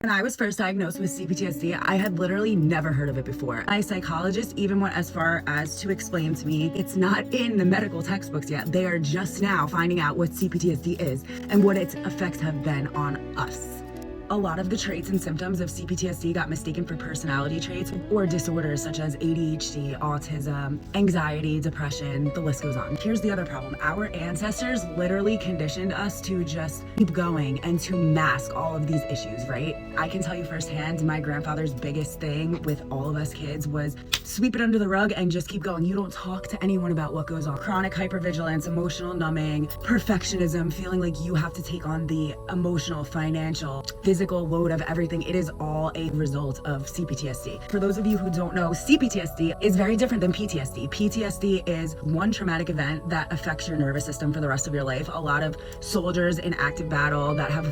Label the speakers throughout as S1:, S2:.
S1: When I was first diagnosed with CPTSD, I had literally never heard of it before. My psychologist even went as far as to explain to me it's not in the medical textbooks yet. They are just now finding out what CPTSD is and what its effects have been on us. A lot of the traits and symptoms of CPTSD got mistaken for personality traits or disorders such as ADHD, autism, anxiety, depression, the list goes on. Here's the other problem. Our ancestors literally conditioned us to just keep going and to mask all of these issues, right? I can tell you firsthand, my grandfather's biggest thing with all of us kids was sweep it under the rug and just keep going. You don't talk to anyone about what goes on. Chronic hypervigilance, emotional numbing, perfectionism, feeling like you have to take on the emotional, financial, physical load of everything. It is all a result of CPTSD. For those of you who don't know, CPTSD is very different than PTSD. PTSD is one traumatic event that affects your nervous system for the rest of your life. A lot of soldiers in active battle that have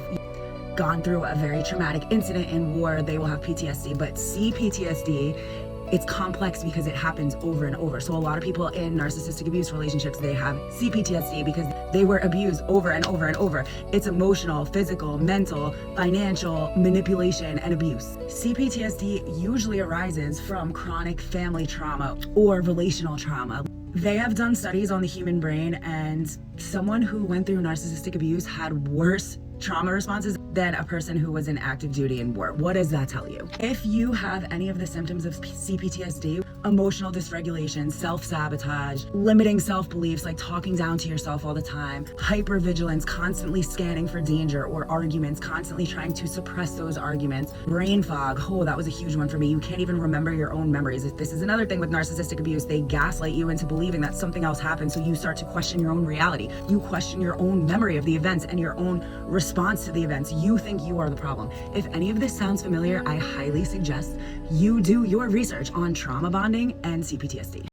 S1: gone through a very traumatic incident in war, they will have PTSD, but CPTSD, it's complex because it happens over and over. So a lot of people in narcissistic abuse relationships, they have CPTSD because they were abused over and over and over. It's emotional, physical, mental, financial, manipulation, and abuse. CPTSD usually arises from chronic family trauma or relational trauma. They have done studies on the human brain, and someone who went through narcissistic abuse had worse trauma responses than a person who was in active duty in war. What does that tell you? If you have any of the symptoms of CPTSD, emotional dysregulation, self-sabotage, limiting self-beliefs like talking down to yourself all the time, hypervigilance, constantly scanning for danger or arguments, constantly trying to suppress those arguments, brain fog, oh, that was a huge one for me. You can't even remember your own memories. This is another thing with narcissistic abuse. They gaslight you into believing that something else happened, so you start to question your own reality. You question your own memory of the events and your own response to the events. You think you are the problem. If any of this sounds familiar, I highly suggest you do your research on trauma bonding and CPTSD.